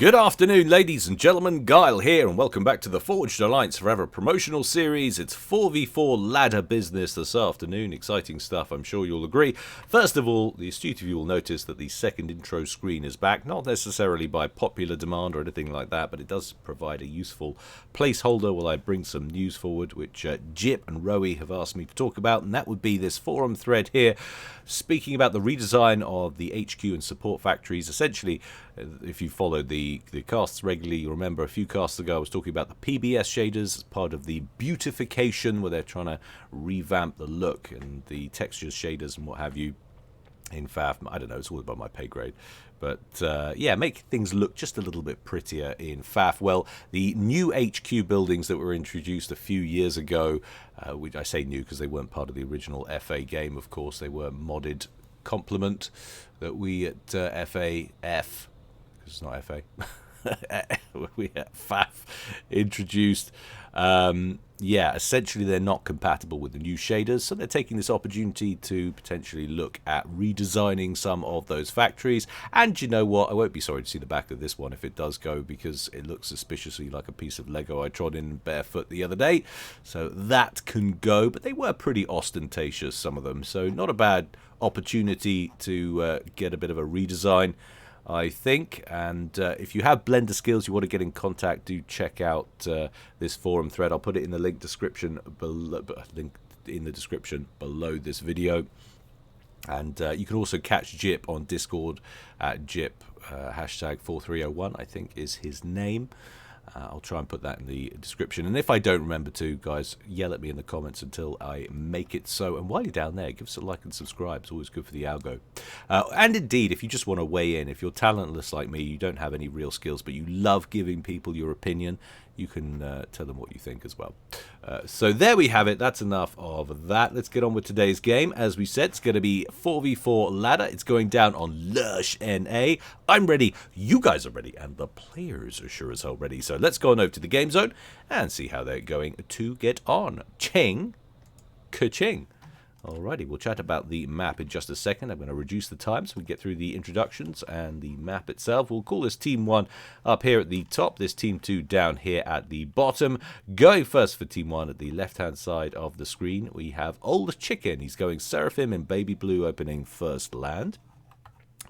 Good afternoon, ladies and gentlemen. Guile here, and welcome back to the Forged Alliance Forever promotional series. It's 4v4 ladder business this afternoon. Exciting stuff, I'm sure you'll agree. First of all, the astute of you will notice that the second intro screen is back, not necessarily by popular demand or anything like that, but it does provide a useful placeholder while I bring some news forward, which Jip and Rowie have asked me to talk about, and that would be this forum thread here, speaking about the redesign of the HQ and support factories. Essentially, if you followed the casts regularly, you'll remember a few casts ago I was talking about the PBS shaders as part of the beautification, where they're trying to revamp the look and the textures, shaders and what have you in FAF. I don't know, it's all about my pay grade. But yeah, make things look just a little bit prettier in FAF. Well, the new HQ buildings that were introduced a few years ago, which I say new because they weren't part of the original FA game, of course. They were modded complement that we at FAF, it's not FA, we at FAF introduced. Yeah, essentially they're not compatible with the new shaders, so they're taking this opportunity to potentially look at redesigning some of those factories. And you know what, I won't be sorry to see the back of this one if it does go, because it looks suspiciously like a piece of Lego I trod in barefoot the other day, so that can go. But they were pretty ostentatious, some of them, so not a bad opportunity to get a bit of a redesign, I think. And if you have Blender skills, you want to get in contact, do check out this forum thread. I'll put it in the link in the description below this video. And you can also catch Jip on Discord at Jip hashtag 4301, I think is his name. I'll try and put that in the description. And if I don't remember to, guys, yell at me in the comments until I make it so. And while you're down there, give us a like and subscribe. It's always good for the algo. And indeed, if you just want to weigh in, if you're talentless like me, you don't have any real skills, but you love giving people your opinion, you can tell them what you think as well. So there we have it. That's enough of that. Let's get on with today's game. As we said, it's going to be 4v4 ladder. It's going down on Lush NA. I'm ready. You guys are ready. And the players are sure as hell ready. So let's go on over to the game zone and see how they're going to get on. Ching. Ka-ching. Alrighty, we'll chat about the map in just a second. I'm going to reduce the time so we get through the introductions and the map itself. We'll call this Team 1 up here at the top, this Team 2 down here at the bottom. Going first for Team 1 at the left-hand side of the screen, we have Old Chicken. He's going Seraphim in baby blue, opening first land.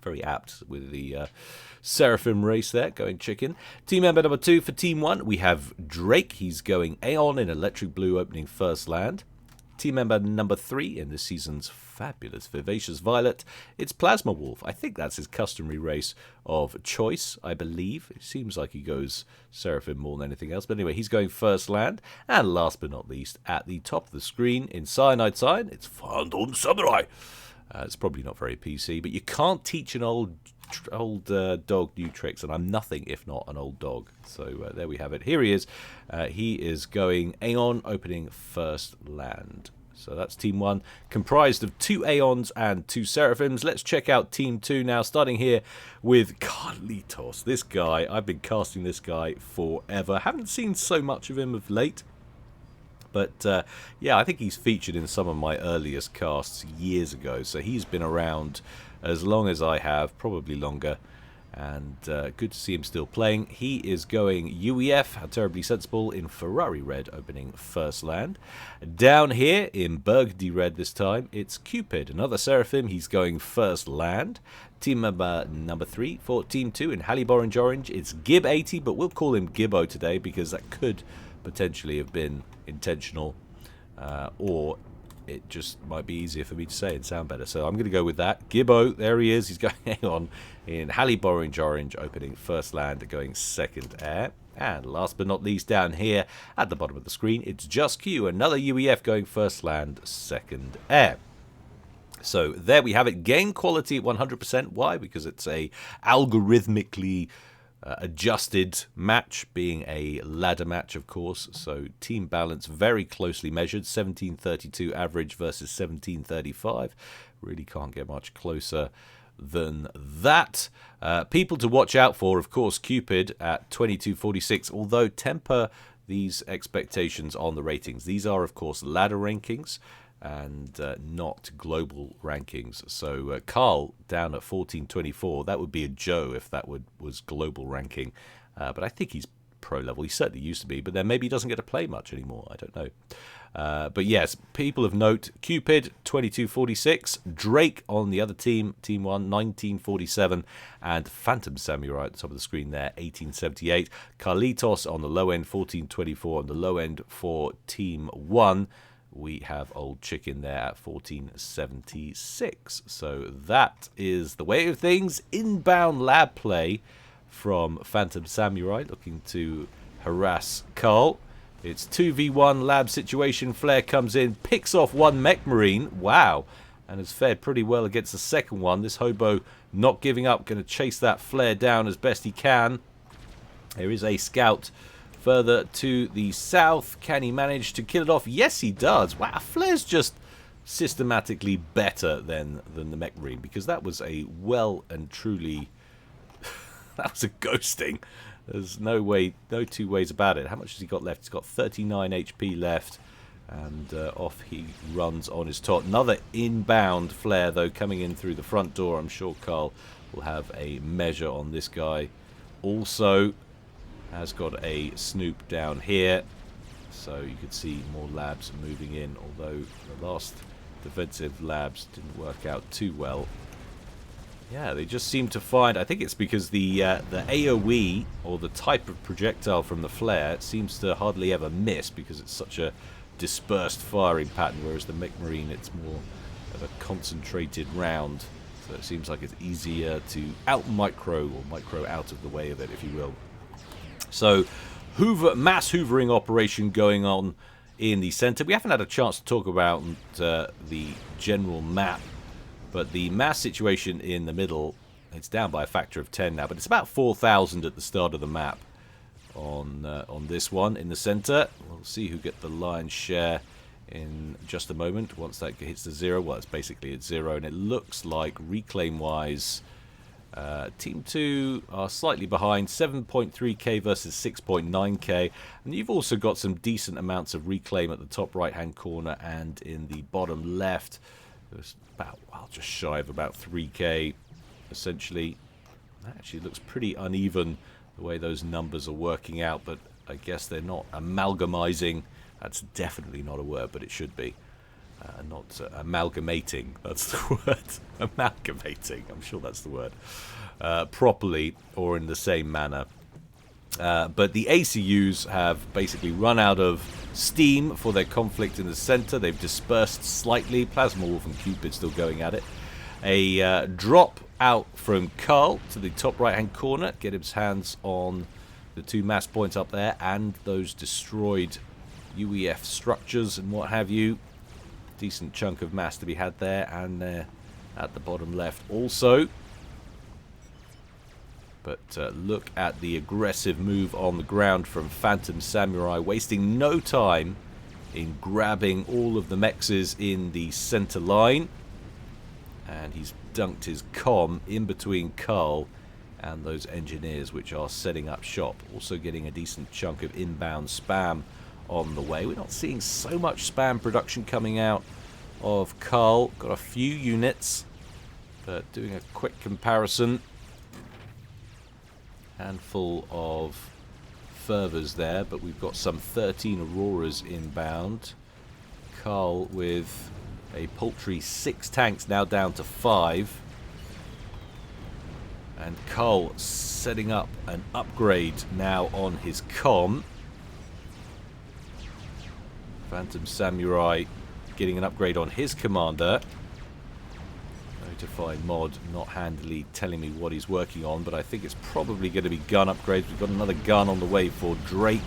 Very apt with the Seraphim race there, going chicken. Team member number 2 for Team 1, we have Drake. He's going Aeon in electric blue, opening first land. Team member number 3 in this season's fabulous Vivacious Violet, it's Plasma Wolf. I think that's his customary race of choice, I believe. It seems like he goes Seraphim more than anything else. But anyway, he's going first land. And last but not least, at the top of the screen in Cyanide Sign, it's Fandon Samurai. It's probably not very PC, but you can't teach an old dog new tricks, and I'm nothing if not an old dog. So there we have it. Here he is. He is going Aeon, opening first land. So that's Team 1, comprised of 2 Aeons and 2 Seraphims. Let's check out Team 2 now, starting here with Carlitos. This guy, I've been casting this guy forever. Haven't seen so much of him of late. But yeah, I think he's featured in some of my earliest casts years ago. So he's been around as long as I have, probably longer. And good to see him still playing. He is going UEF, how terribly sensible, in Ferrari red, opening first land. Down here in Burgundy red this time, it's Cupid, another Seraphim. He's going first land. Team member number 3 for Team 2 in Hallie Orange, it's Gib80, but we'll call him Gibbo today because that could potentially have been intentional, or it just might be easier for me to say and sound better. So I'm going to go with that. Gibbo, there he is. He's going on in Hallie Orange, opening first land, going second air. And last but not least, down here at the bottom of the screen, it's Just Q, another UEF going first land, second air. So there we have it. Game quality at 100%. Why? Because it's a algorithmically adjusted match, being a ladder match, of course. So team balance very closely measured, 1732 average versus 1735. Really can't get much closer than that. People to watch out for, of course, Cupid at 2246, although temper these expectations on the ratings. These are, of course, ladder rankings. and not global rankings. So Carl down at 1424. That would be a Joe if that was global ranking. But I think he's pro level. He certainly used to be, but then maybe he doesn't get to play much anymore. I don't know. But yes, people of note: Cupid 2246, Drake on the other team, Team 1 1947, and Phantom Samurai at the top of the screen there 1878. Carlitos on the low end 1424, on the low end for Team 1. We have Old Chicken there at 1476. So that is the way of things. Inbound lab play from Phantom Samurai, looking to harass Carl. It's 2v1 lab situation. Flare comes in, picks off one Mech Marine. Wow. And has fared pretty well against the second one. This hobo not giving up, going to chase that flare down as best he can. There is a scout further to the south. Can he manage to kill it off? Yes, he does. Wow, Flare's just systematically better than the Mech Marine, because that was a well and truly... that was a ghosting. There's no two ways about it. How much has he got left? He's got 39 HP left. And off he runs on his top. Another inbound flare, though, coming in through the front door. I'm sure Carl will have a measure on this guy. Also has got a snoop down here. So you could see more labs moving in. Although the last defensive labs didn't work out too well. Yeah, they just seem to find... I think it's because the AoE, or the type of projectile from the flare, seems to hardly ever miss, because it's such a dispersed firing pattern, whereas the Mech Marine, it's more of a concentrated round. So it seems like it's easier to out-micro, or micro out of the way of it, if you will. So, mass hoovering operation going on in the center. We haven't had a chance to talk about the general map. But the mass situation in the middle, it's down by a factor of 10 now, but it's about 4,000 at the start of the map on this one. In the center, we'll see who get the lion's share in just a moment. Once that hits the 0, well, it's basically at 0, and it looks like reclaim-wise, Team 2 are slightly behind, 7.3k versus 6.9k, and you've also got some decent amounts of reclaim at the top right-hand corner and in the bottom left. There's about, well, just shy of about 3k, essentially. That actually looks pretty uneven, the way those numbers are working out, but I guess they're not amalgamizing. That's definitely not a word, but it should be. Not amalgamating, that's the word. Amalgamating, I'm sure that's the word. Properly, or in the same manner. But the ACUs have basically run out of steam for their conflict in the center. They've dispersed slightly. Plasma Wolf and Cupid still going at it. A drop out from Carl to the top right-hand corner. Get his hands on the 2 mass points up there and those destroyed UEF structures and what have you. Decent chunk of mass to be had there, and at the bottom left also. But look at the aggressive move on the ground from Phantom Samurai, wasting no time in grabbing all of the mexes in the center line. And he's dunked his comm in between Carl and those engineers which are setting up shop. Also getting a decent chunk of inbound spam on the way. We're not seeing so much spam production coming out of Carl. Got a few units, but doing a quick comparison. Handful of fervors there, but we've got some 13 Auroras inbound. Carl with a paltry 6 tanks, now down to 5. And Carl setting up an upgrade now on his comm. Phantom Samurai getting an upgrade on his commander. Notify mod not handily telling me what he's working on, but I think it's probably going to be gun upgrades. We've got another gun on the way for Drake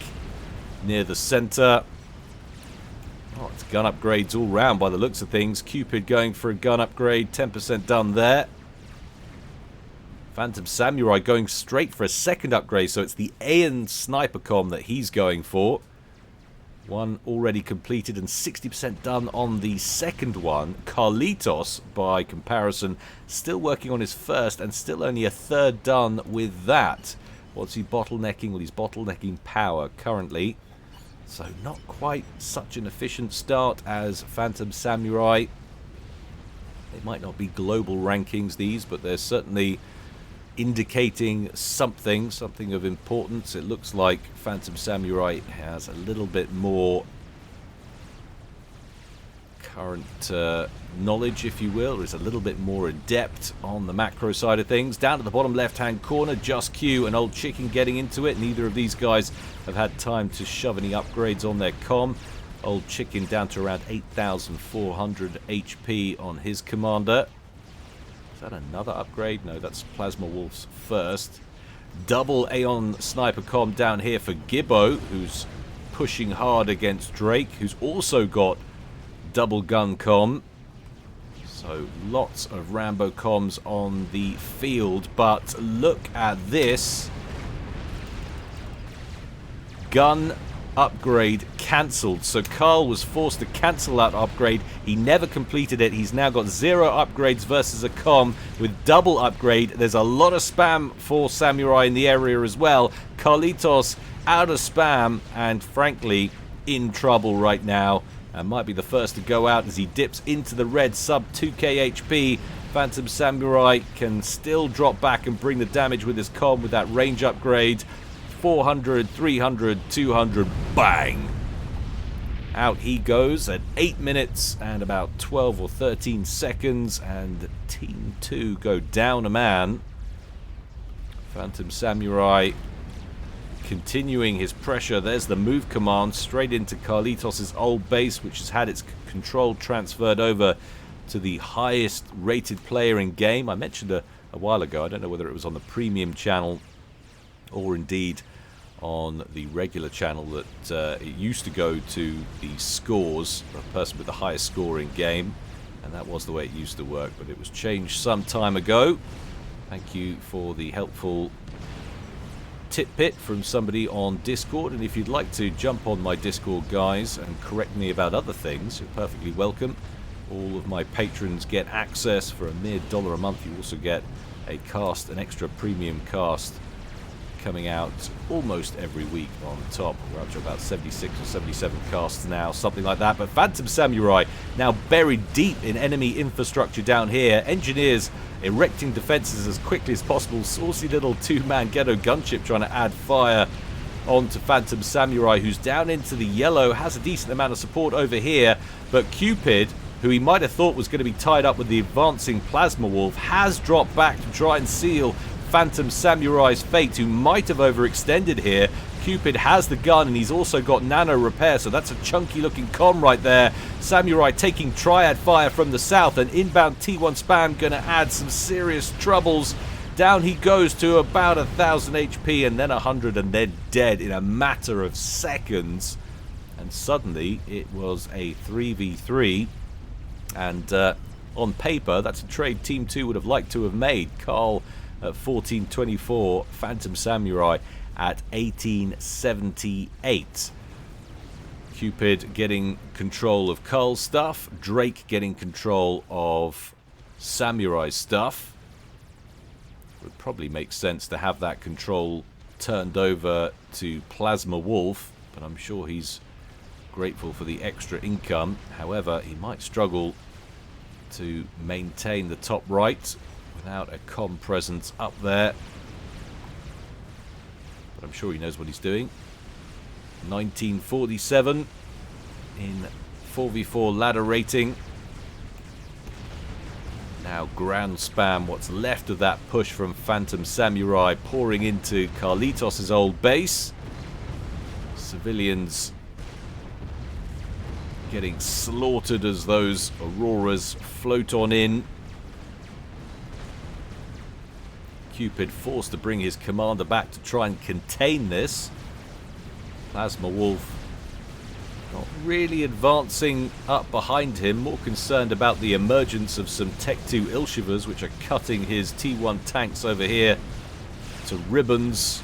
near the center. Oh, it's gun upgrades all round by the looks of things. Cupid going for a gun upgrade, 10% done there. Phantom Samurai going straight for a second upgrade, so it's the Aeon Sniper Comm that he's going for. One already completed and 60% done on the second one. Carlitos, by comparison, still working on his first and still only a third done with that. What's he bottlenecking? Well, he's bottlenecking power currently. So not quite such an efficient start as Phantom Samurai. They might not be global rankings, these, but they're certainly indicating something of importance. It looks like Phantom Samurai has a little bit more current knowledge, if you will, is a little bit more adept on the macro side of things. Down to the bottom left-hand corner, Just Q and Old Chicken getting into it. Neither of these guys have had time to shove any upgrades on their comm. Old Chicken down to around 8,400 HP on his commander. Is that another upgrade? No, that's Plasma Wolf's first. Double Aeon Sniper comm down here for Gibbo, who's pushing hard against Drake, who's also got double gun comm. So lots of Rambo comms on the field, but look at this. Gun upgrade cancelled. So Carl was forced to cancel that upgrade. He never completed it. He's now got 0 upgrades versus a comm with double upgrade. There's a lot of spam for Samurai in the area as well. Carlitos out of spam and frankly in trouble right now. And might be the first to go out as he dips into the red, sub 2k HP. Phantom Samurai can still drop back and bring the damage with his comm with that range upgrade. 400, 300, 200, bang! Out he goes at 8 minutes and about 12 or 13 seconds, and Team 2 go down a man. Phantom Samurai continuing his pressure. There's the move command straight into Carlitos' old base, which has had its control transferred over to the highest rated player in game. I mentioned a while ago, I don't know whether it was on the premium channel or indeed on the regular channel, that it used to go to the scores, the person with the highest score in game, and that was the way it used to work, but it was changed some time ago. Thank you for the helpful tidbit from somebody on Discord, and if you'd like to jump on my Discord, guys, and correct me about other things, you're perfectly welcome. All of my patrons get access for a mere $1 a month. You also get a cast, an extra premium cast coming out almost every week on top. We're up to about 76 or 77 casts now, something like that. But Phantom Samurai now buried deep in enemy infrastructure down here. Engineers erecting defenses as quickly as possible. Saucy little two-man ghetto gunship trying to add fire onto Phantom Samurai, who's down into the yellow, has a decent amount of support over here. But Cupid, who he might have thought was going to be tied up with the advancing Plasma Wolf, has dropped back to try and seal Phantom Samurai's fate, who might have overextended here. Cupid has the gun, and he's also got nano repair, so that's a chunky looking comm right there. Samurai taking triad fire from the south, and inbound T1 spam going to add some serious troubles. Down he goes to about 1,000 HP, and then 100, and then dead in a matter of seconds. And suddenly it was a 3v3, and on paper that's a trade Team 2 would have liked to have made. Carl at 1424, Phantom Samurai at 1878. Cupid getting control of Carl's stuff, Drake getting control of Samurai's stuff. It would probably make sense to have that control turned over to Plasma Wolf, but I'm sure he's grateful for the extra income. However, he might struggle to maintain the top right without a comm presence up there. But I'm sure he knows what he's doing. 1947 in 4v4 ladder rating. Now ground spam, what's left of that push from Phantom Samurai, pouring into Carlitos' old base. Civilians getting slaughtered as those Auroras float on in. Cupid forced to bring his commander back to try and contain this. Plasma Wolf not really advancing up behind him, more concerned about the emergence of some Tech 2 Ilshivas, which are cutting his T1 tanks over here to ribbons.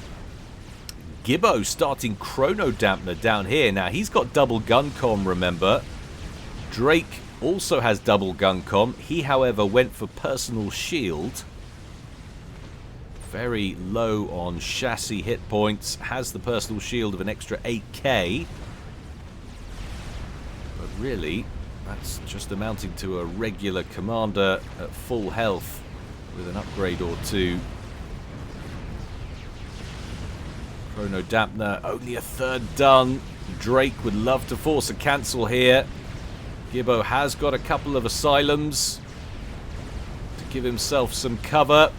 Gibbo starting Chrono Dampener down here. Now he's got double gun comm, remember. Drake also has double gun comm. He, however, went for personal shield. Very low on chassis hit points. Has the personal shield of an extra 8k. really, that's just amounting to a regular commander at full health with an upgrade or two. Chrono Dampener, only a third done. Drake would love to force a cancel here. Gibbo has got a couple of asylums to give himself some cover.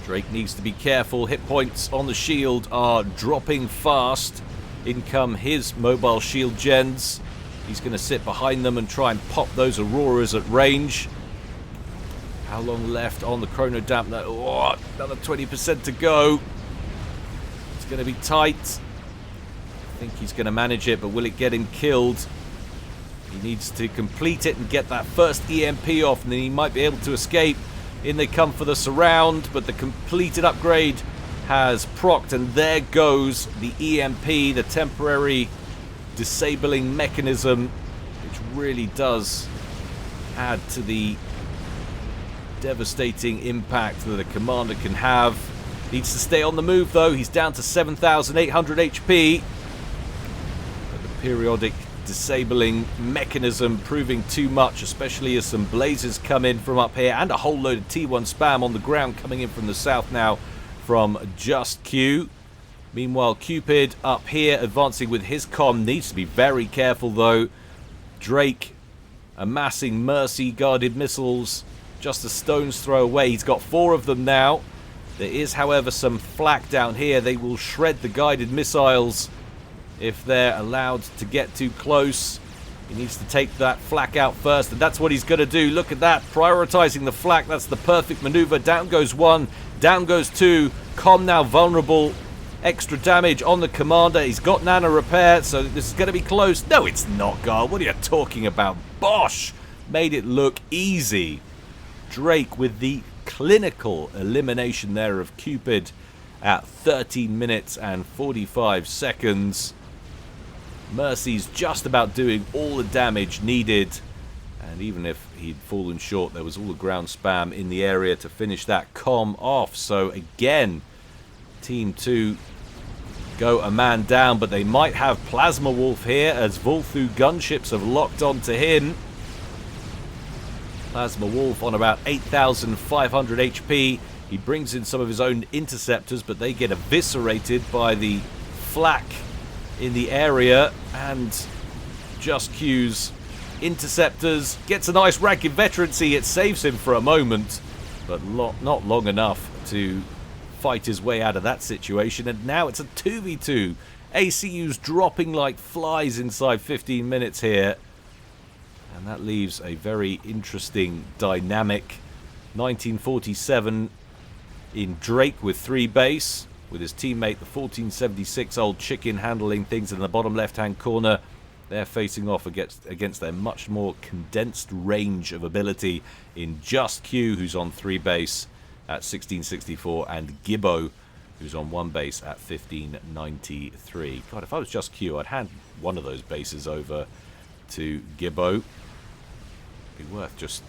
Drake needs to be careful. Hit points on the shield are dropping fast. In come his mobile shield gens. He's going to sit behind them and try and pop those Auroras at range. How long left on the Chrono Dampener? Oh, another 20% to go. It's going to be tight. I think he's going to manage it, but will it get him killed? He needs to complete it and get that first EMP off, and then he might be able to escape. In they come for the surround, but the completed upgrade has procced, and there goes the EMP, the temporary disabling mechanism, which really does add to the devastating impact that a commander can have. Needs to stay on the move, though. He's down to 7,800 HP. But the periodic disabling mechanism proving too much, especially as some blazes come in from up here, and a whole load of T1 spam on the ground coming in from the south now from Just Q. Meanwhile, Cupid up here advancing with his comm. Needs to be very careful, though. Drake amassing Mercy guarded missiles just a stone's throw away. He's got 4 of them now. There is, however, some flak down here. They will shred the guided missiles if they're allowed to get too close. He needs to take that flak out first, and that's what he's going to do. Look at that, prioritizing the flak. That's the perfect maneuver. Down goes 1, down goes 2. Comm now vulnerable. Extra damage on the commander. He's got nano repair, so this is going to be close. No, it's not, Gar. What are you talking about? Bosh made it look easy. Drake with the clinical elimination there of Cupid at 13 minutes and 45 seconds. Mercy's just about doing all the damage needed, and even if he'd fallen short, there was all the ground spam in the area to finish that comm off. So again, Team 2 go a man down, but they might have Plasma Wolf here as Volthu gunships have locked onto him. Plasma Wolf on about 8,500 HP. He brings in some of his own interceptors, but they get eviscerated by the flak in the area, and Just Q's interceptors gets a nice rank in veterancy. It saves him for a moment, but not long enough to fight his way out of that situation. And now it's a 2v2. ACU's dropping like flies inside 15 minutes here, and that leaves a very interesting dynamic. 1947 in Drake with 3 base, with his teammate, the 1476 old chicken, handling things in the bottom left-hand corner. They're facing off against their much more condensed range of ability in Just Q, who's on 3 base at 1664, and Gibbo, who's on 1 base at 1593. God, if I was Just Q, I'd hand one of those bases over to Gibbo. It'd be worth just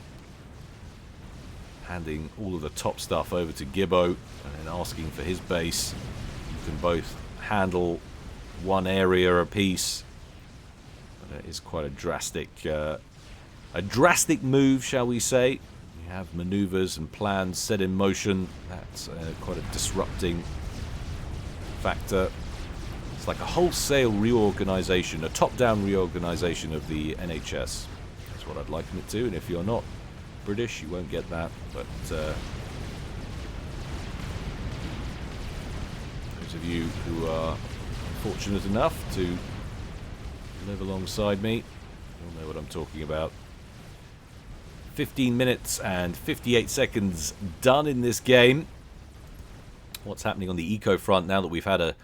handing all of the top stuff over to Gibbo and then asking for his base. You can both handle 1 area apiece. But it is quite a drastic move, shall we say. You have maneuvers and plans set in motion. That's quite a disrupting factor. It's like a wholesale reorganization, a top-down reorganization of the NHS. That's what I'd liken it to, and if you're not British, you won't get that, but those of you who are fortunate enough to live alongside me, you'll know what I'm talking about. 15 minutes and 58 seconds done in this game. What's happening on the eco front now that we've had a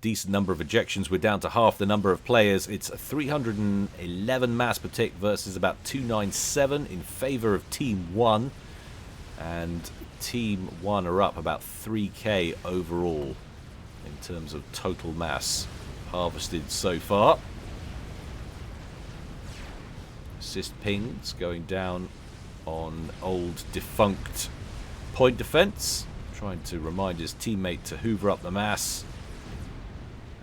decent number of ejections? We're down to half the number of players. It's 311 mass per tick versus about 297 in favor of Team 1. And Team 1 are up about 3k overall in terms of total mass harvested so far. Assist pings going down on old defunct point defense, trying to remind his teammate to hoover up the mass,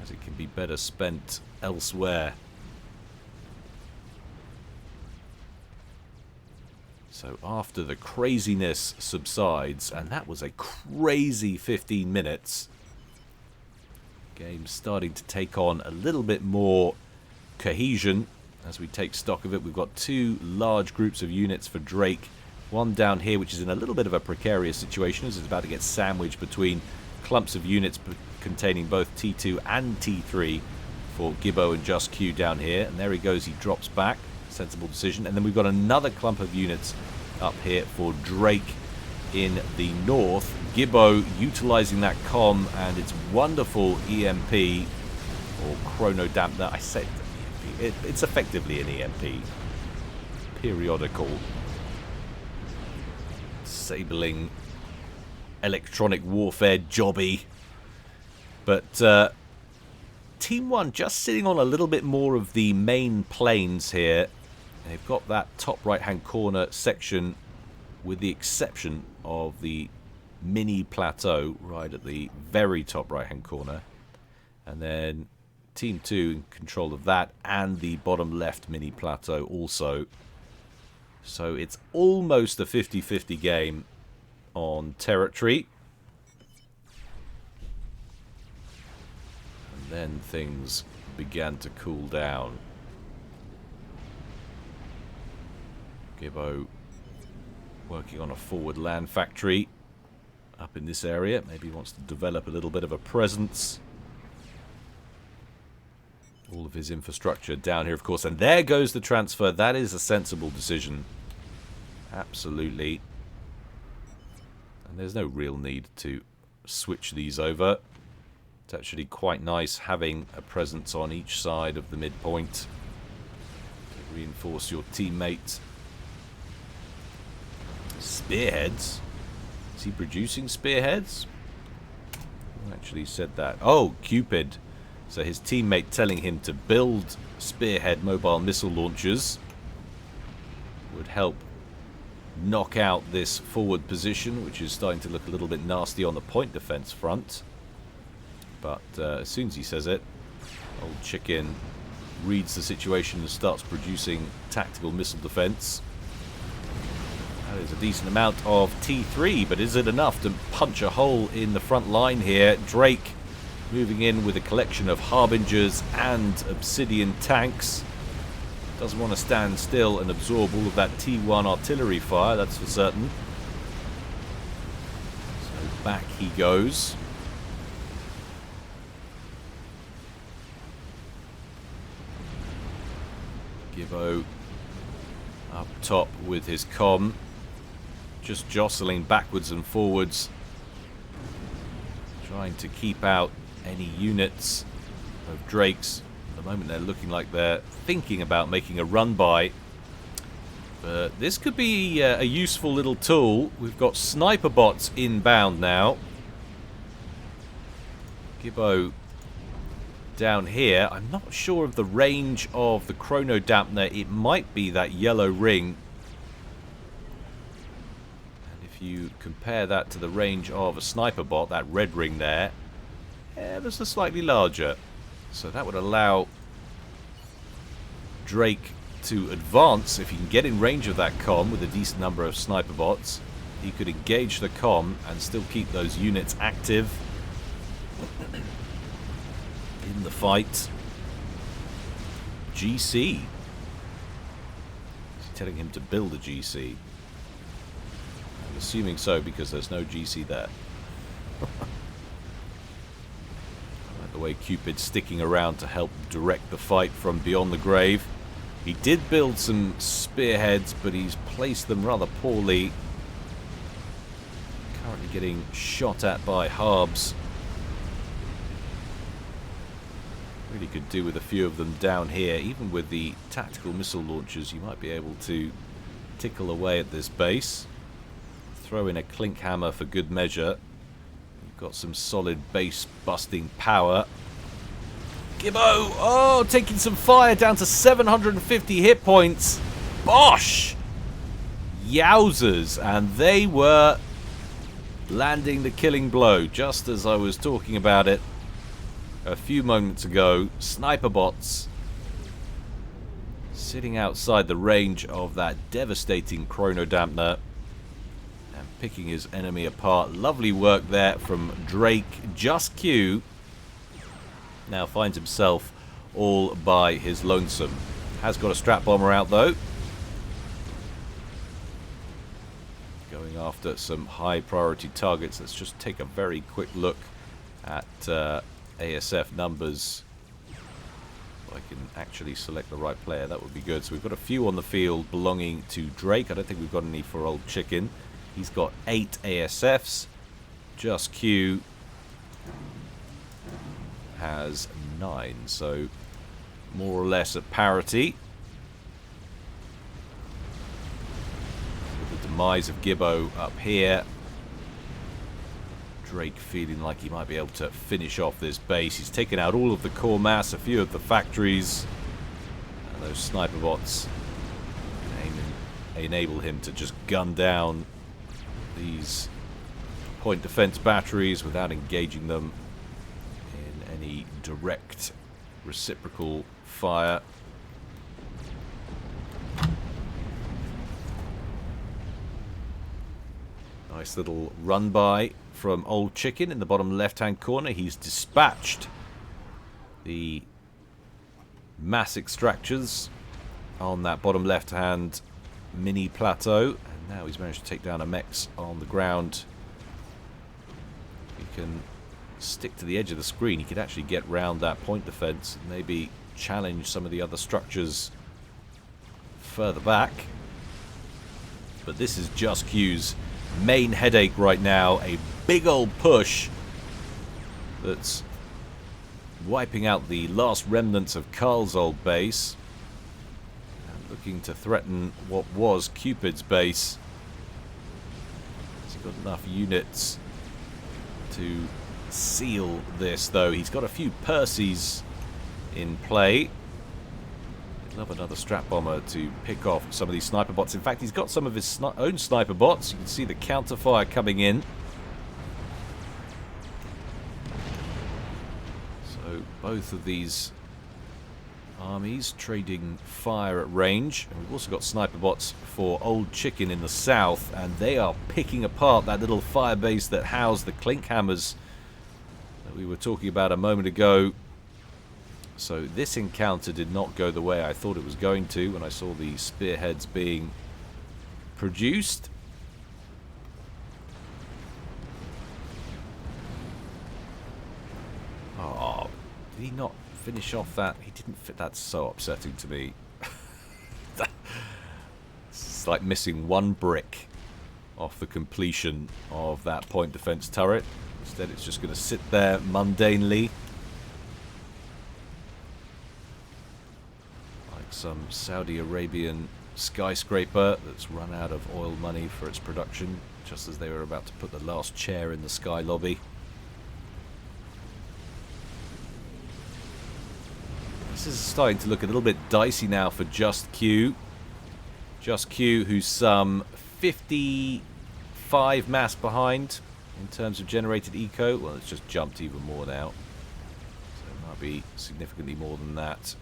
as it can be better spent elsewhere. So after the craziness subsides, and that was a crazy 15 minutes, game's starting to take on a little bit more cohesion as we take stock of it. We've got two large groups of units for Drake. One down here, which is in a little bit of a precarious situation, as it's about to get sandwiched between clumps of units containing both T2 and T3 for Gibbo and Just Q down here. And there he goes, he drops back. Sensible decision. And then we've got another clump of units up here for Drake in the north. Gibbo utilizing that comm and its wonderful EMP, or chrono dampener. I said EMP. It's effectively an EMP. Periodical sabling electronic warfare jobby. But Team 1 just sitting on a little bit more of the main plains here. They've got that top right-hand corner section, with the exception of the mini plateau right at the very top right-hand corner. And then Team 2 in control of that and the bottom left mini plateau also. So it's almost a 50-50 game on territory. And then things began to cool down. Gibbo working on a forward land factory up in this area. Maybe he wants to develop a little bit of a presence. All of his infrastructure down here, of course. And there goes the transfer. That is a sensible decision. Absolutely. And there's no real need to switch these over. It's actually quite nice having a presence on each side of the midpoint to reinforce your teammate. Spearheads? Is he producing spearheads? Who actually said that? Oh, Cupid. So his teammate telling him to build spearhead mobile missile launchers would help knock out this forward position, which is starting to look a little bit nasty on the point defense front. But as soon as he says it, old chicken reads the situation and starts producing tactical missile defense. That is a decent amount of T3, but is it enough to punch a hole in the front line here? Drake moving in with a collection of Harbingers and Obsidian tanks. Doesn't want to stand still and absorb all of that T1 artillery fire, that's for certain. So back he goes. Gibbo up top with his comm, just jostling backwards and forwards, trying to keep out any units of Drake's. At the moment they're looking like they're thinking about making a run by. But this could be a useful little tool. We've got sniper bots inbound now. Gibbo down here. I'm not sure of the range of the chrono dampener. It might be that yellow ring. And if you compare that to the range of a sniper bot, that red ring there, ever so slightly larger. So that would allow Drake to advance. If he can get in range of that comm with a decent number of sniper bots, he could engage the comm and still keep those units active in the fight. GC. He's telling him to build a GC. I'm assuming so because there's no GC there. The way Cupid's sticking around to help direct the fight from beyond the grave. He did build some spearheads, but he's placed them rather poorly. Currently getting shot at by Harbs. Really could do with a few of them down here. Even with the tactical missile launchers, you might be able to tickle away at this base. Throw in a clink hammer for good measure. Got some solid base busting power. Gibbo! Oh, taking some fire down to 750 hit points. Bosh! Yowzers. And they were landing the killing blow just as I was talking about it a few moments ago. Sniper bots sitting outside the range of that devastating chrono dampener and picking his enemy apart. Lovely work there from Drake. Just Q now finds himself all by his lonesome. Has got a strap bomber out though. Going after some high priority targets. Let's just take a very quick look at ASF numbers. If I can actually select the right player, that would be good. So we've got a few on the field belonging to Drake. I don't think we've got any for Old Chicken. He's got 8 ASFs. Just Q has 9. So more or less at parity. With the demise of Gibbo up here, Drake feeling like he might be able to finish off this base. He's taken out all of the core mass, a few of the factories, and those sniper bots enable him to just gun down these point defense batteries without engaging them in any direct reciprocal fire. Nice little run by from Old Chicken in the bottom left hand corner. He's dispatched the mass extractors on that bottom left hand mini plateau, and now he's managed to take down a mechs on the ground. He can stick to the edge of the screen. He could actually get round that point defense and maybe challenge some of the other structures further back. But this is Just Q's main headache right now. A big old push that's wiping out the last remnants of Carl's old base and looking to threaten what was Cupid's base. He's got enough units to seal this, though. He's got a few Percys in play. He'd love another strap bomber to pick off some of these sniper bots. In fact, he's got some of his own sniper bots. You can see the counterfire coming in. So both of these armies trading fire at range. And we've also got sniper bots for Old Chicken in the south, and they are picking apart that little fire base that housed the clink hammers that we were talking about a moment ago. So this encounter did not go the way I thought it was going to when I saw the spearheads being produced. Oh, did he not finish off that? He didn't fit. That's so upsetting to me. It's like missing one brick off the completion of that point defense turret. Instead, it's just going to sit there mundanely, like some Saudi Arabian skyscraper that's run out of oil money for its production, just as they were about to put the last chair in the sky lobby. This is starting to look a little bit dicey now for Just Q. Just Q, who's some 55 mass behind in terms of generated eco. Well, it's just jumped even more now, so it might be significantly more than that.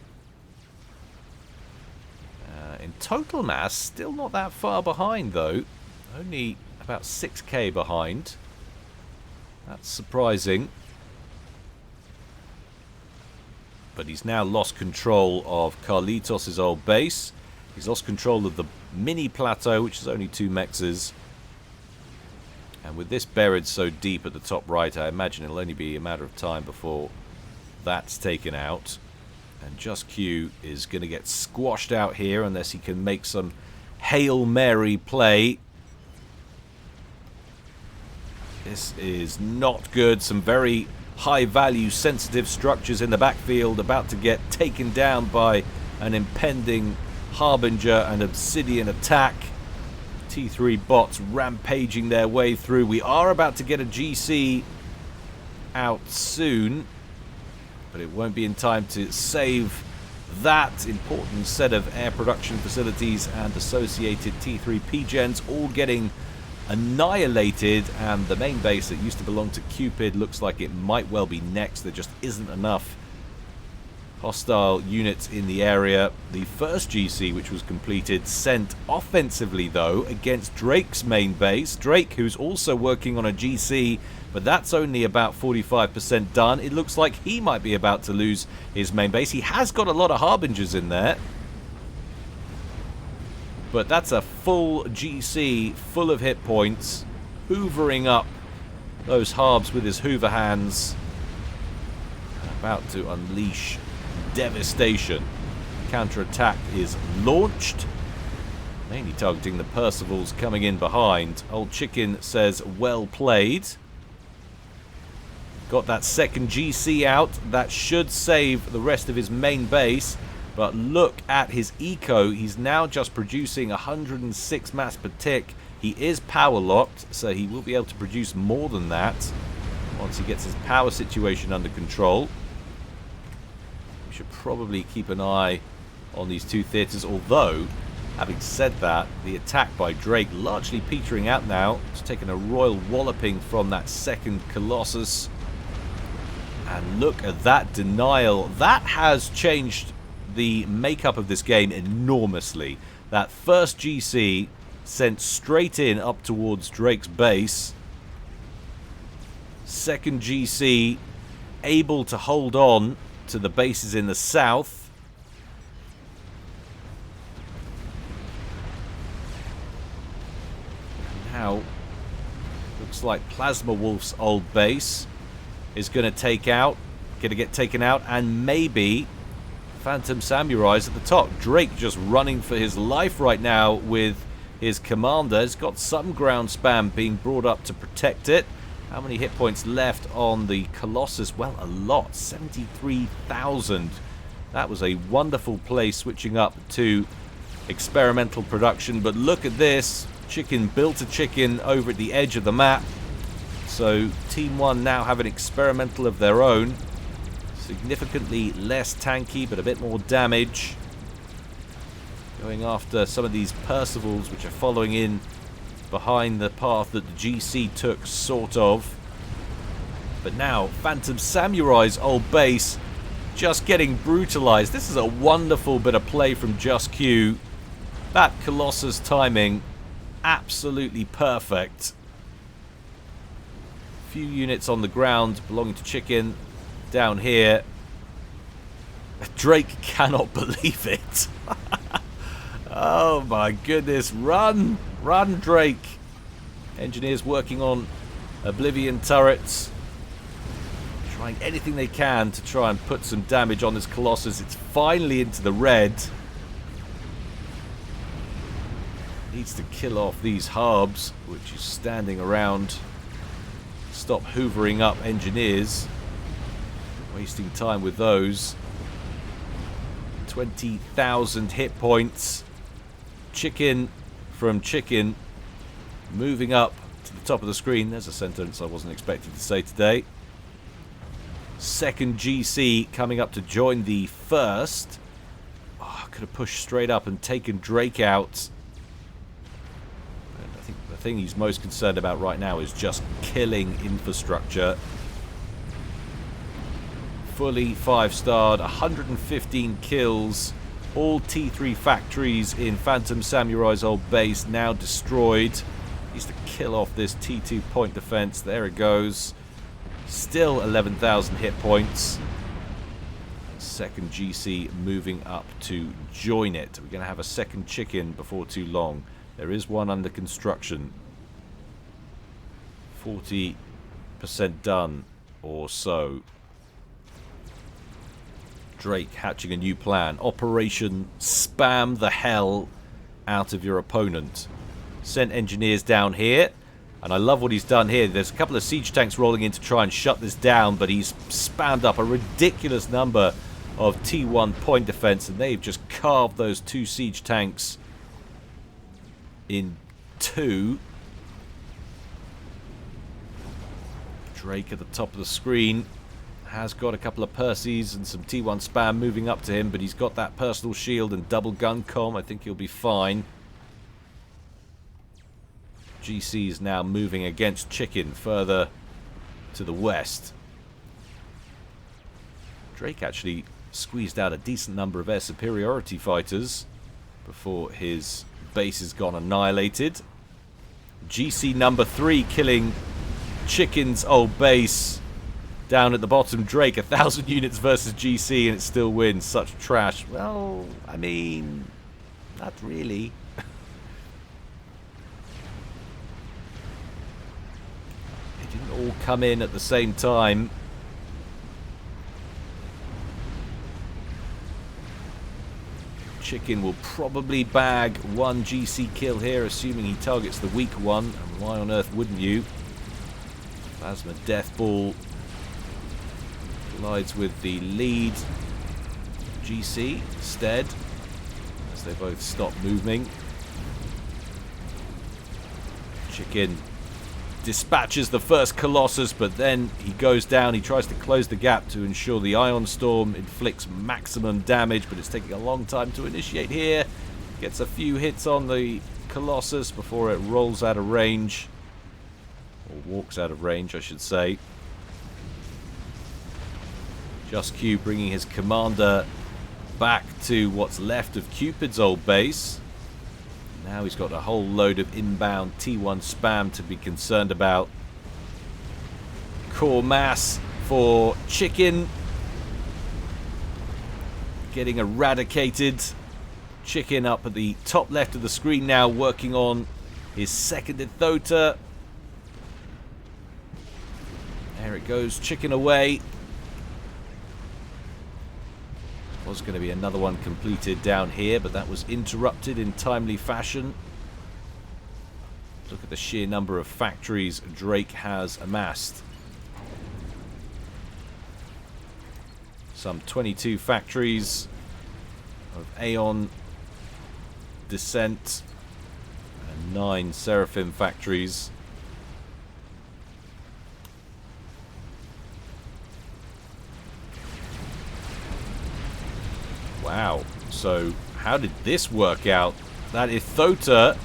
In total mass, still not that far behind though. Only about 6k behind. That's surprising. But he's now lost control of Carlitos' old base. He's lost control of the mini plateau, which is only 2 mexes. And with this buried so deep at the top right, I imagine it'll only be a matter of time before that's taken out. And Just Q is going to get squashed out here unless he can make some Hail Mary play. This is not good. Some very high value sensitive structures in the backfield about to get taken down by an impending Harbinger and Obsidian attack. T3 bots rampaging their way through. We are about to get a GC out soon, but it won't be in time to save that important set of air production facilities and associated T3 PGens all getting annihilated, and the main base that used to belong to Cupid looks like it might well be next. There just isn't enough Hostile units in the area. The first GC, which was completed, sent offensively, though, against Drake's main base. Drake, who's also working on a GC, but that's only about 45% done. It looks like he might be about to lose his main base. He has got a lot of Harbingers in there. But that's a full GC, full of hit points, hoovering up those Harbs with his hoover hands. About to unleash devastation. Counter-attack is launched. Mainly targeting the Percivals coming in behind. Old Chicken says, well played. Got that second GC out. That should save the rest of his main base. But look at his eco. He's now just producing 106 mass per tick. He is power locked, so he will be able to produce more than that once he gets his power situation under control. We should probably keep an eye on these two theatres, although, having said that, the attack by Drake largely petering out now. It's taken a royal walloping from that second Colossus. And look at that denial. That has changed the makeup of this game enormously. That first GC sent straight in up towards Drake's base. Second GC able to hold on to the bases in the south. Now looks like Plasma Wolf's old base is going to get taken out, and maybe Phantom Samurai's at the top. Drake just running for his life right now with his commander. He's got some ground spam being brought up to protect it. How many hit points left on the Colossus? Well, a lot. 73,000. That was a wonderful play, switching up to experimental production. But look at this. Chicken built a chicken over at the edge of the map. So Team 1 now have an experimental of their own. Significantly less tanky, but a bit more damage. Going after some of these Percivals, which are following in behind the path that the GC took, sort of. But now, Phantom Samurai's old base just getting brutalized. This is a wonderful bit of play from Just Q. That Colossus timing, absolutely perfect. Few units on the ground belonging to Chicken down here. Drake cannot believe it. Oh my goodness. Run! Run, Drake! Engineers working on Oblivion turrets. Trying anything they can to try and put some damage on this Colossus. It's finally into the red. Needs to kill off these Harbs, which is standing around. Stop hoovering up engineers. Wasting time with those. 20,000 hit points. Chicken from Chicken moving up to the top of the screen. There's a sentence I wasn't expecting to say today. Second GC coming up to join the first. Oh, I could have pushed straight up and taken Drake out. I think the thing he's most concerned about right now is just killing infrastructure. Fully 5-starred, 115 kills. All T3 factories in Phantom Samurai's old base now destroyed. Needs to kill off this T2 point defense. There it goes. Still 11,000 hit points. Second GC moving up to join it. We're going to have a second Chicken before too long. There is one under construction. 40% done or so. Drake hatching a new plan. Operation Spam the Hell out of your opponent. Sent engineers down here. And I love what he's done here. There's a couple of siege tanks rolling in to try and shut this down. But he's spammed up a ridiculous number of T1 point defense. And they've just carved those two siege tanks in two. Drake at the top of the screen. Has got a couple of Percys and some T1 spam moving up to him, but he's got that personal shield and double gun comm. I think he'll be fine. GC is now moving against Chicken further to the west. Drake actually squeezed out a decent number of air superiority fighters before his base is gone annihilated. GC number 3 killing Chicken's old base down at the bottom. Drake, 1,000 units versus GC, and it still wins. Such trash. Well, I mean, not really. They didn't all come in at the same time. Chicken will probably bag one GC kill here, assuming he targets the weak one. And why on earth wouldn't you? Plasma Death Ball collides with the lead GC instead, as they both stop moving. Chicken dispatches the first Colossus, but then he goes down. He tries to close the gap to ensure the Ion Storm inflicts maximum damage, but it's taking a long time to initiate here. Gets a few hits on the Colossus before it rolls out of range, or walks out of range, I should say. Just Q bringing his commander back to what's left of Cupid's old base. Now he's got a whole load of inbound T1 spam to be concerned about. Core mass for Chicken getting eradicated. Chicken up at the top left of the screen now, working on his second Ithota. There it goes, Chicken away. Was going to be another one completed down here, but that was interrupted in timely fashion. Look at the sheer number of factories Drake has amassed. Some 22 factories of Aeon Descent and 9 Seraphim factories. Wow, so how did this work out? That Ithota,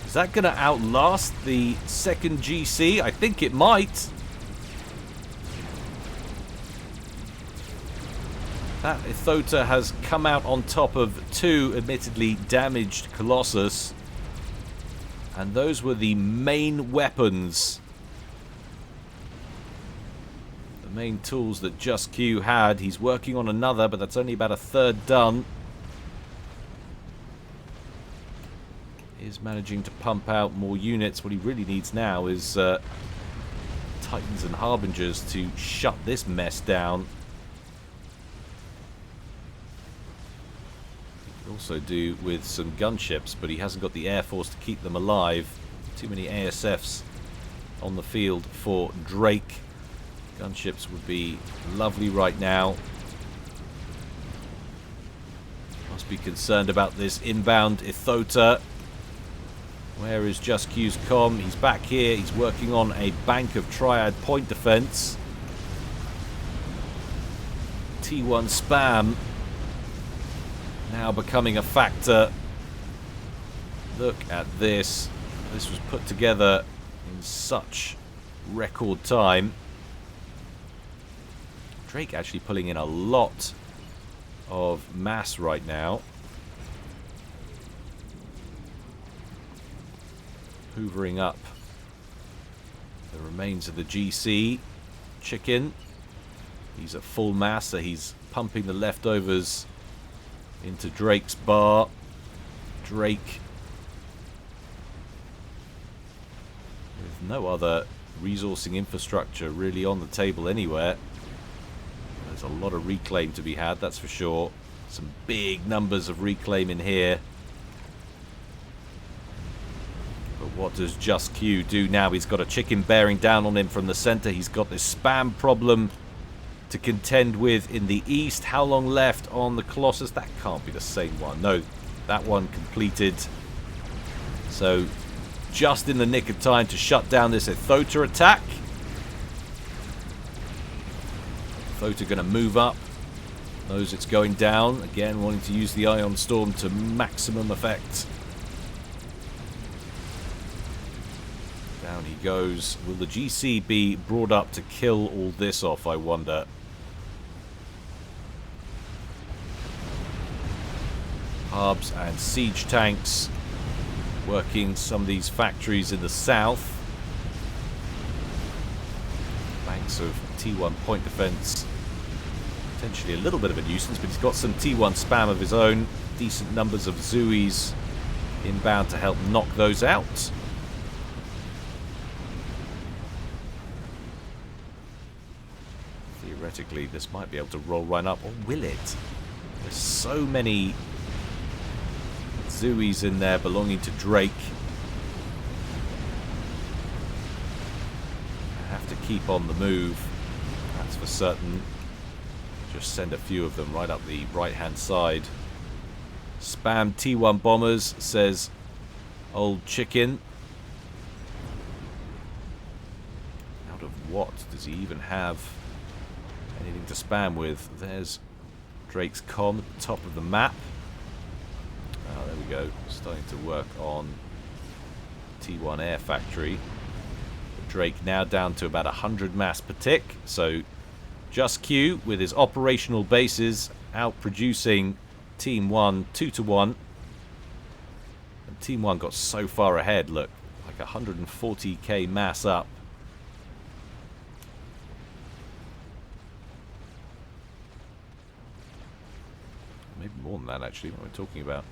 is that going to outlast the second GC? I think it might. That Ithota has come out on top of 2 admittedly damaged Colossus. And those were the main weapons, main tools that Just Q had. He's working on another, but that's only about a third done. He's managing to pump out more units. What he really needs now is Titans and Harbingers to shut this mess down. Could also do with some gunships, but he hasn't got the Air Force to keep them alive. Too many ASFs on the field for Drake. Gunships would be lovely right now. Must be concerned about this inbound Ithota. Where is Just Q's comm? He's back here. He's working on a bank of Triad point defense. T1 spam now becoming a factor. Look at this. This was put together in such record time. Drake actually pulling in a lot of mass right now. Hoovering up the remains of the GC. Chicken, he's at full mass, so he's pumping the leftovers into Drake's bar. Drake with no other resourcing infrastructure really on the table anywhere. There's a lot of reclaim to be had, that's for sure. Some big numbers of reclaim in here. But what does Just Q do now? He's got a Chicken bearing down on him from the center. He's got this spam problem to contend with in the east. How long left on the Colossus? That can't be the same one. No, that one completed. So just in the nick of time to shut down this Ithota attack. Ithota going to move up. Knows it's going down. Again, wanting to use the Ion Storm to maximum effect. Down he goes. Will the GC be brought up to kill all this off, I wonder? harbs and siege tanks working some of these factories in the south. Banks of T1 point defense. Potentially a little bit of a nuisance, but he's got some T1 spam of his own. Decent numbers of Zuis inbound to help knock those out. Theoretically, this might be able to roll right up, or will it? There's so many Zuis in there belonging to Drake. I have to keep on the move, that's for certain. Just send a few of them right up the right-hand side. Spam T1 bombers, says Old Chicken. Out of what? Does he even have anything to spam with? There's Drake's comm at the top of the map. Oh, there we go. Starting to work on T1 Air Factory. Drake now down to about 100 mass per tick. So Just Q with his operational bases outproducing Team 1 2-1. And Team 1 got so far ahead, look, like 140k mass up. Maybe more than that, actually. What we're talking about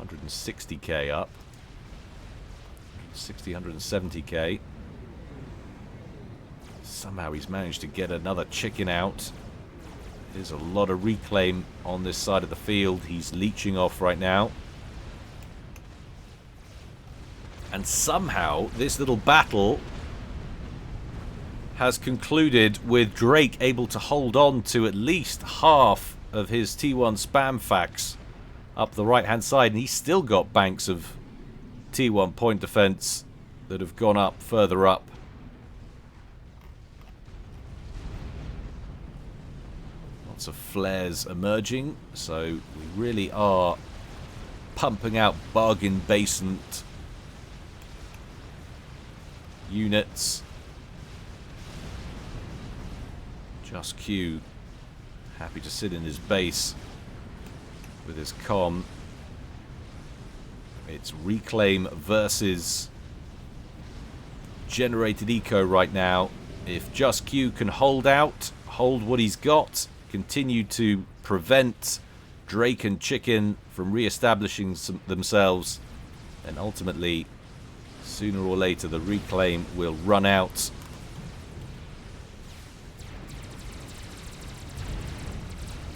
160k up. 170k. Somehow he's managed to get another chicken out. There's a lot of reclaim on this side of the field. He's leeching off right now. And somehow this little battle has concluded with Drake able to hold on to at least half of his T1 spam facts up the right hand side, and he's still got banks of T1 point defense that have gone up further up. Lots of flares emerging, so we really are pumping out bargain basement units. Just Q happy to sit in his base with his comm. It's reclaim versus generated eco right now. If Just Q can hold out, hold what he's got, continue to prevent Drake and Chicken from re-establishing themselves, then ultimately, sooner or later, the reclaim will run out.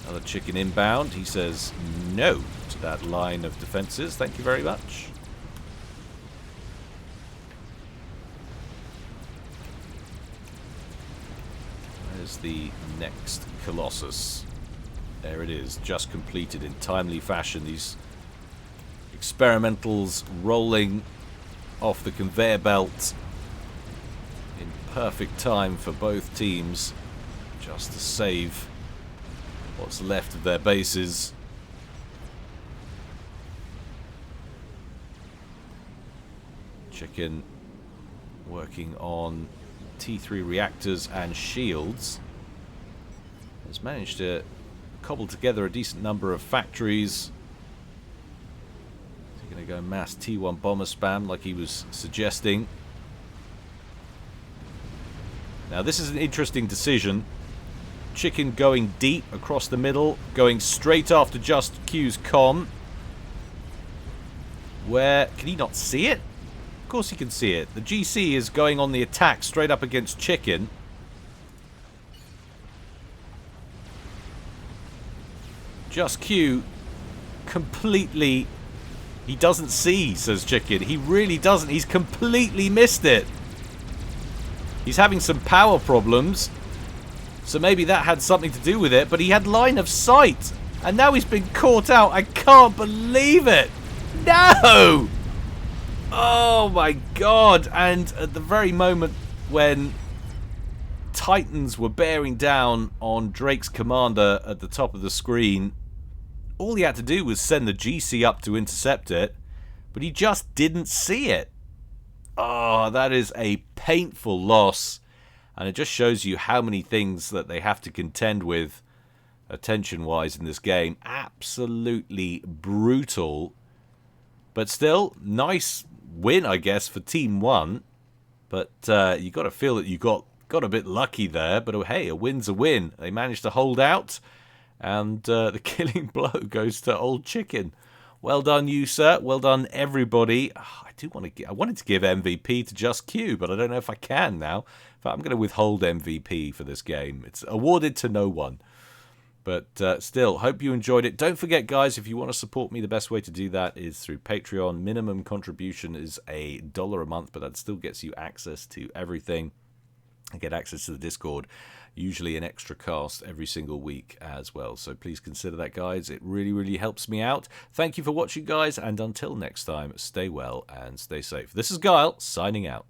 Another chicken inbound. He says no to that line of defenses. Thank you very much. There's the next Colossus. There it is, just completed in timely fashion. These experimentals rolling off the conveyor belt in perfect time for both teams, just to save what's left of their bases. Chicken working on T3 reactors and shields. Has managed to cobble together a decent number of factories. Is he going to go mass T1 bomber spam like he was suggesting? Now this is an interesting decision. Chicken going deep across the middle, going straight after Just Q's comm. Where can he not see it? Of course he can see it. The GC is going on the attack straight up against Chicken. Just Q completely... He doesn't see, says Chicken. He really doesn't. He's completely missed it. He's having some power problems. So maybe that had something to do with it, but he had line of sight. And now he's been caught out. I can't believe it. No! Oh my god. And at the very moment when Titans were bearing down on Drake's commander at the top of the screen, all he had to do was send the GC up to intercept it, but he just didn't see it. Oh, that is a painful loss. And it just shows you how many things that they have to contend with attention-wise in this game. Absolutely brutal. But still, nice win, I guess, for Team 1. But you got to feel that you got a bit lucky there. But hey, a win's a win. They managed to hold out. And the killing blow goes to Old Chicken. Well done, you, sir. Well done, everybody. Oh, I wanted to give MVP to Just Q, but I don't know if I can now. In fact, I'm going to withhold MVP for this game. It's awarded to no one. But still, hope you enjoyed it. Don't forget, guys, if you want to support me, the best way to do that is through Patreon. Minimum contribution is $1 a month, but that still gets you access to everything. And get access to the Discord, usually an extra cast every single week as well. So please consider that, guys. It really, really helps me out. Thank you for watching, guys, and until next time, stay well and stay safe. This is Guile, signing out.